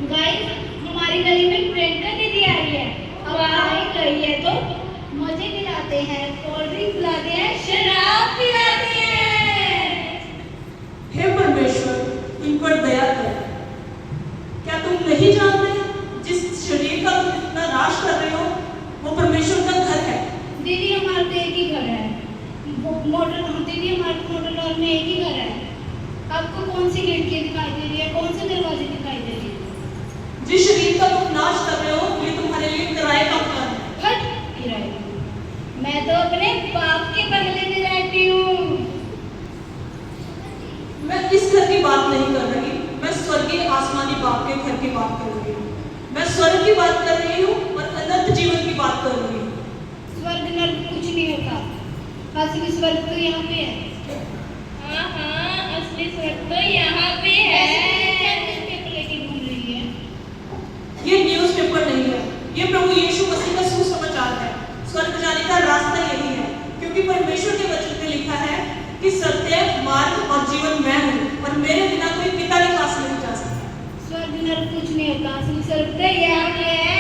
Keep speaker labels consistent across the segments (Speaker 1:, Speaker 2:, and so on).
Speaker 1: Guys, हमारी गली में प्रियंका दीदी आई है। अब आई गई है तो मजे दिलाते हैं, कोल्ड ड्रिंक पिलाते हैं, शराब पिलाते हैं।
Speaker 2: हे परमेश्वर, इन पर दया कर। क्या तुम नहीं जानते जिस शरीर का तुम इतना नाश कर रहे हो वो परमेश्वर का घर है।
Speaker 1: दीदी, हमारे तो एक ही घर है। दीदी, हमारे मोटर लॉन में एक ही घर है। आपको कौन सी खिड़की दिखाई दे रही है, कौन से दरवाजे दिखाई दे रही है?
Speaker 2: जिस शरीर का तुम नाश कर रहे हो ये तुम्हारे लिए किराए का घर है।
Speaker 1: हट, किराए का। मैं तो अपने बाप के बंगले में रहती हूँ।
Speaker 2: मैं इस घर की बात नहीं कर रही, मैं स्वर्गीय आसमानी बाप के घर की बात कर रही हूँ। मैं स्वर्ग की बात कर रही हूँ और अनंत जीवन की बात कर रही हूँ।
Speaker 1: स्वर्ग नर्क कुछ नहीं होता, असली स्वर्ग तो यहाँ पे है।
Speaker 3: हाँ हाँ, असली स्वर्ग तो यहाँ पे है।
Speaker 1: क्या न्यूज़पेपर लेके घूम रही है?
Speaker 2: ये न्यूज़पेपर नहीं है, ये प्रभु यीशु मसीह का सुसमाचार है। स्वर्ग जाने का रास्ता यही है, क्योंकि परमेश्वर के वचन में लिखा है कि सत्य, मार्ग और जीवन मैं हूँ और मेरे बिना कोई पिता के पास नहीं जा सकता।
Speaker 1: स्वर्ग नर्क कुछ नहीं होता, असली स्वर्ग तो यहाँ पे है।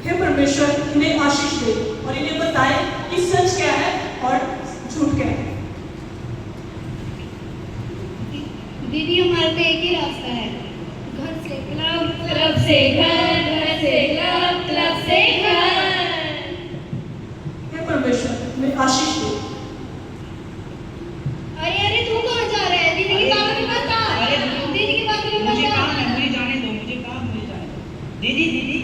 Speaker 2: हे परमेश्वर, इन्हें आशीष दे और इन्हें बताए कि सच क्या है और झूठ क्या है।
Speaker 1: दीदी, हमारे तो एक ही रास्ता है, घर से क्लब,
Speaker 3: क्लब से घर, घर से क्लब, क्लब से घर।
Speaker 2: हे परमेश्वर, इन्हें आशीष दे।
Speaker 1: अरे अरे, तू कहाँ जा रहा है? दीदी की बात नहीं बता।
Speaker 4: अरे,
Speaker 1: दीदी की बात नहीं
Speaker 4: मुझे
Speaker 1: बता।
Speaker 4: काम है, मुझे जाने दो, मुझे काम, मुझे जाने दो। दीदी दीदी,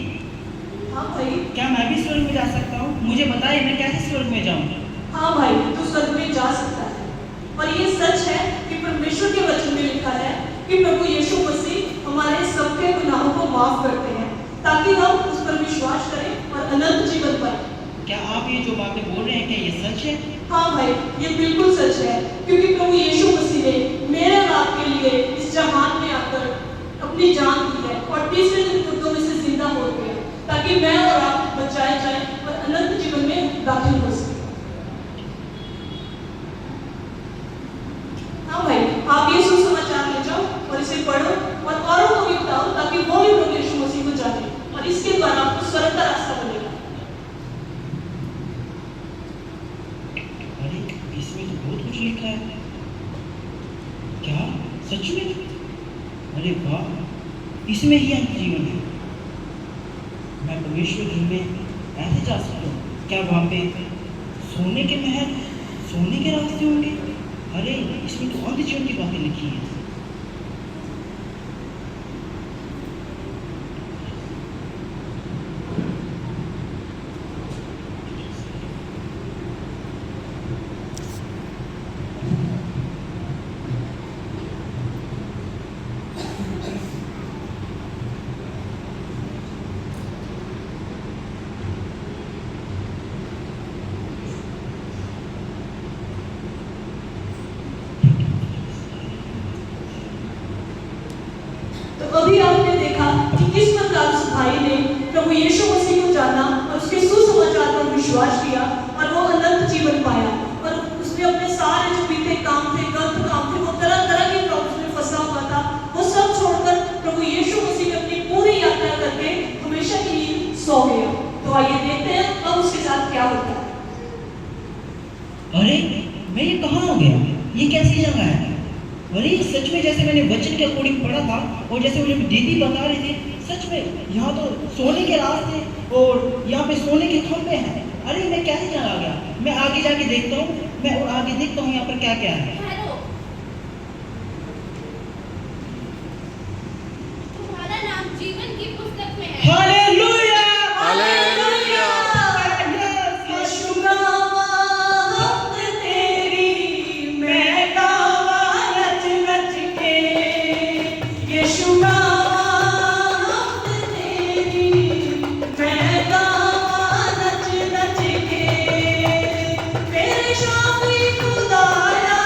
Speaker 2: हाँ भाई।
Speaker 4: क्या मैं भी स्वर्ग में जा सकता हूँ? मुझे बताइए, मैं कैसे स्वर्ग में जाऊँ?
Speaker 2: हाँ भाई, तू स्वर्ग में जा सकता है। और ये सच है कि परमेश्वर के वचन में लिखा है कि प्रभु यीशु मसीह हमारे सबके गुनाहों को माफ करते हैं ताकि हम उस पर विश्वास करें और अनंत जीवन पाएं।
Speaker 4: क्या आप ये जो बातें बोल रहे हैं, क्या ये सच है?
Speaker 2: हाँ भाई, ये बिल्कुल सच है, क्योंकि प्रभु यीशु मसीह ने मेरे और आपके लिए इस जहान में आकर अपनी जान दी है और तीसरे दिन मुर्दों में से जिंदा हो गया ताकि मैं और आप बचाए जाएं और अनंत जीवन में दाखिल हो सकें। हाँ भाई, आप ये सुसमाचार ले जाओ और इसे पढ़ो और औरों को भी बताओ ताकि वो भी प्रभु यीशु मसीह को जाने और इसके द्वारा आपको स्वर्ग का रास्ता बनेगा।
Speaker 4: अरे, इसमें तो बहुत कुछ लिखा है। क्या सच में? अरे वाह, इसमें ही अंत जीवन है। मैं परमेश्वर घर में ऐसे जा सकता हूँ? क्या वहाँ पे सोने के महल, सोने के रास्ते होंगे? अरे, इसमें तो अंत जीवन की बातें लिखी हैं।
Speaker 2: तो अभी आपने देखा कि किस प्रकार उस भाई ने प्रभु यीशु मसीह को जाना और उसके सुसमाचार पर विश्वास किया और वो अनंत जीवन पाया और उसने अपने सारे जो बीते काम थे, गलत काम थे, वो तरह तरह के प्रॉब्लम्स में फंसा हुआ था, वो सब छोड़कर प्रभु यीशु मसीह ने अपनी पूरी यात्रा करके हमेशा के लिए सो गया। तो आइए देखते हैं अब उसके साथ क्या होता है।
Speaker 4: अरे, मैं ये कहाँ हो गया? ये कैसी जगह है? अरे, सच में जैसे मैंने वचन के अकॉर्डिंग पढ़ा था और जैसे मुझे दीदी बता रही थी, सच में यहाँ तो सोने के रास्ते और यहाँ पे सोने के खंभे हैं। अरे, मैं कैसे चला गया? मैं आगे जाके देखता हूँ, मैं और आगे देखता हूँ यहाँ पर क्या क्या है।
Speaker 3: तुम्हारा नाम जीवन की पुस्तक में है।
Speaker 4: हालेलुया!
Speaker 5: हालेलुया!
Speaker 2: यीशु गावा हक तेरी, मैं गावा रच रच के। यीशु गावा हक तेरी, मैं गावा रच रच के। मेरे शाफी खुदाया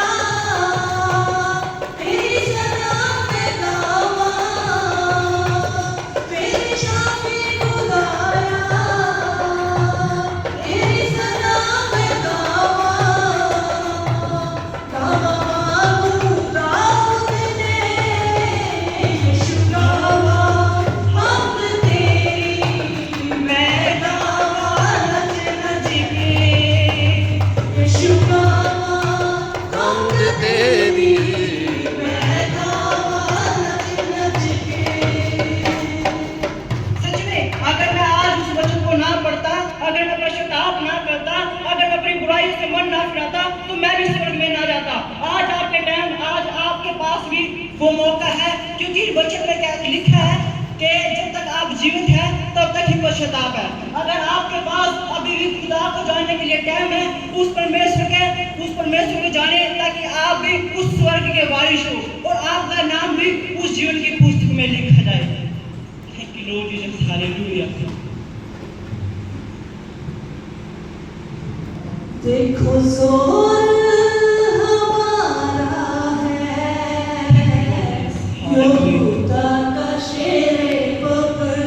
Speaker 4: वो मौका है, क्योंकि वचन में क्या लिखा है कि जब तक आप जीवित हैं तब तक ही पश्चाताप है। अगर आपके पास अभी भी खुदा को जानने के लिए टाइम है, उस परमेश्वर को जाने, ताकि आप भी उस स्वर्ग के वारिस हो और आपका नाम भी उस जीवन की पुस्तक में लिखा जाए। Thank you Lord Jesus, hallelujah.
Speaker 2: देखो जोर हमारा है, यहूदा का शेरे बबर।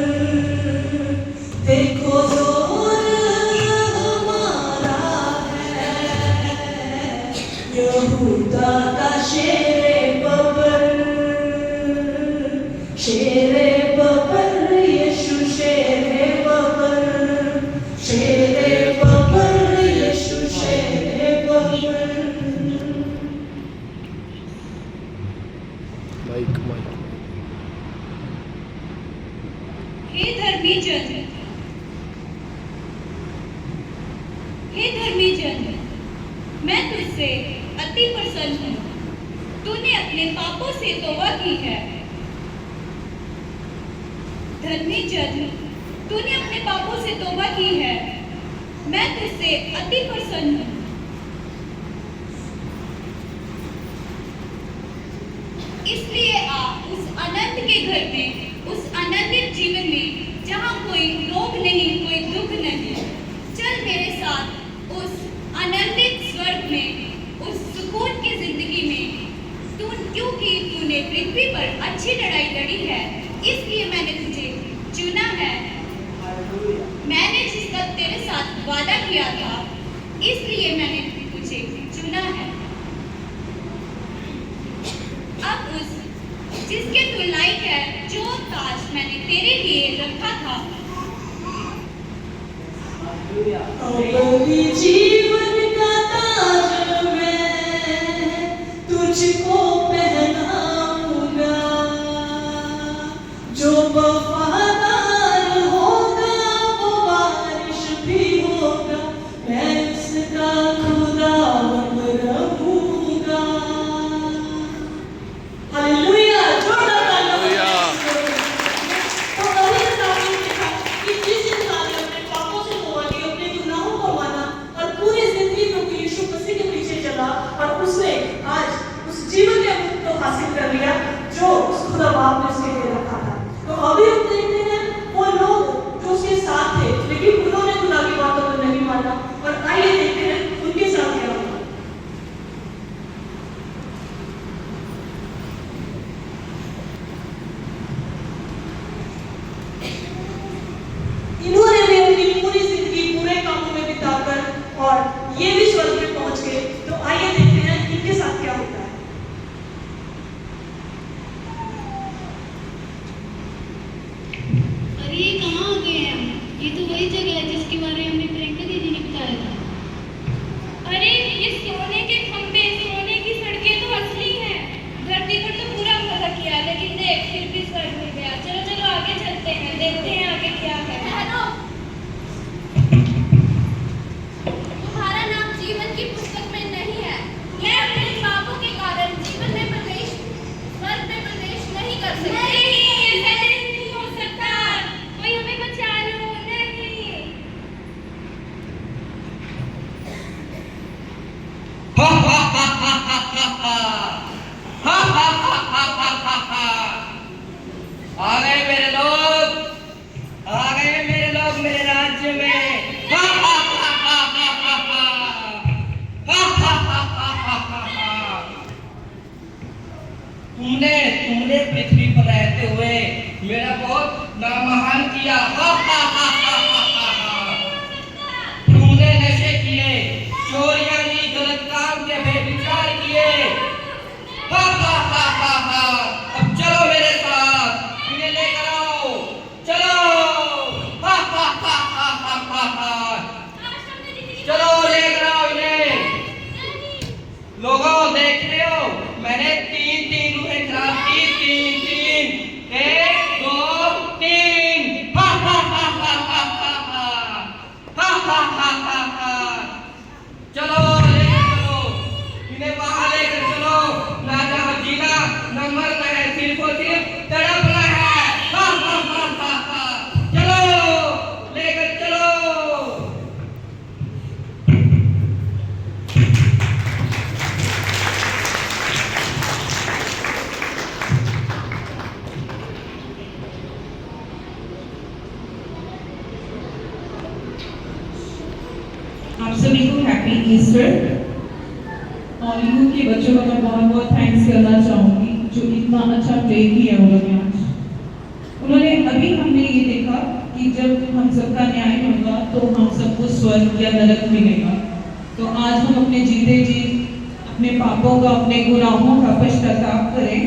Speaker 2: देखो जोर हमारा है, यहूदा का शेरे बबर। शेरे बबर यीशु शेरे बबर, शेरे बबर यीशु शेरे बबर।
Speaker 1: हे धर्मी जन, मैं तुझसे अति प्रसन्न हूँ। तूने अपने पापों से तौबा की है। धर्मी जन, तूने अपने पापों से तौबा की है। मैं तुझसे अति प्रसन्न हूँ। इसलिए आ उस आनंद के घर में, उस आनंदित जीवन में जहाँ कोई रोग नहीं, कोई दुख नहीं। चल मेरे साथ उस आनंदित स्वर्ग में, उस सुकून की जिंदगी में। क्योंकि तूने पृथ्वी पर अच्छी लड़ाई लड़ी है, इसलिए मैंने तुझे चुना है। मैंने जिसका तेरे साथ वादा किया था, इसलिए मैंने तुझे चुना है। अब उस जिसके तू लायक है, जो ताज मैंने तेरे लिए रखा था।
Speaker 2: अपनी जीवन का ताज मैं तुझको पहनाऊंगा। जो वफादार होगा वो बारिश भी होगा, मैं उसका खुदावंद रहूंगा। हालेलुया, जोरदार तालियां। तो अभी तक आपने देखा कि जिस इंसान ने अपने पापों से तौबा की, अपने गुनाहों को माना और पूरी जिंदगी प्रभु यीशु मसीह के पीछे चला, और उसने आज उस जीवन के अमृत को हासिल कर लिया जो उस खुदा बाप ने उसके लिए रखा था। तो अभी हम देखते हैं वो लोग जो उसके साथ थे, लेकिन उन्होंने खुदा की बातों को नहीं माना। और आइए देखते हैं उनके साथ क्या हुआ। इन्होंने भी अपनी पूरी जिंदगी बुरे कामों में बिताकर और ये भी स्वर्ग में पहुंच गए। तो आइए देखते हैं इनके साथ क्या होता है।
Speaker 1: अरे ये कहाँ आ गए हैं हम? ये तो वही जगह है जिसके बारे में हमें प्रियंका दीदी ने बताया था।
Speaker 3: अरे ये सोने के खंबे, सोने की सड़कें तो असली हैं। धरती पर तो पूरा मजा किया, लेकिन देख फिर भी स्वर्ग मिल गया। चलो चलो आगे चलते हैं, देखते हैं आगे क्या है।
Speaker 5: तुम्हारा नाम जीवन की पुस्तक में नहीं है। मैं अपने पापों के कारण जीवन में प्रवेश, स्वर्ग में प्रवेश नहीं कर सकती।
Speaker 3: नहीं, ऐसा नहीं हो सकता। कोई हमें बचा लो। नहीं।
Speaker 4: हा हा हा हा हा हा हा हा हा हा हा हा। आ गए मेरे लोग, आ गए मेरे लोग मेरे राज्य में। हा हा हा हा हा हा हा हा हा हा हा हा। तुमने पृथ्वी पर रहते हुए मेरा बहुत नाम महान किया। हा हा हा हा हा हा। तुमने नशे किए, चोरियां की, गलत काम के, बेविचार किए। हा हा हा हा हा। अब चलो मेरे साथ, इन्हें लेकर आओ, चलो। हा हा हा हा हा हा हा। चलो लेकर आओ इन्हें। लोगों देख रहे हो, मैंने तीन रूहें खराब की। तीन, 1 2 3। हा हा हा हा
Speaker 6: सभी को हैप्पी ईस्टर। और यूथ के बच्चों का मैं बहुत बहुत थैंक्स करना चाहूँगी जो इतना अच्छा प्ले किया उन्होंने आज। उन्होंने अभी हमने ये देखा कि जब हम सबका न्याय होगा तो हम सबको स्वर्ग या नरक मिलेगा। तो आज हम अपने जीते जी अपने पापों का, अपने गुनाहों का पश्चाताप करें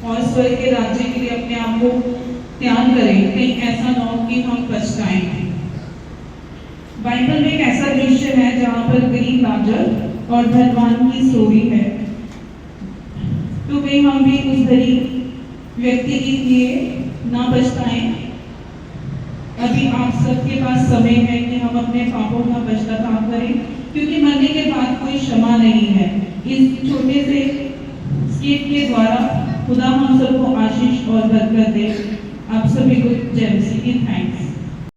Speaker 6: और स्वर्ग के राज्य के लिए अपने आप को त्याग करें। कहीं ऐसा ना हो कि हम पछताएं। बाइबल में एक ऐसा दृश्य है जहाँ पर गरीब लाजर और धनवान की स्टोरी है। तो कहीं हम भी उस गरीब व्यक्ति के लिए ना पछताएं। अभी आप सबके पास समय है कि हम अपने पापों का पश्चाताप करें, क्योंकि मरने के बाद कोई क्षमा नहीं है। इस छोटे से स्किट के द्वारा खुदा हम सबको आशीष और बरकत दे। आप सभी को जय मसीह की थैंक्स।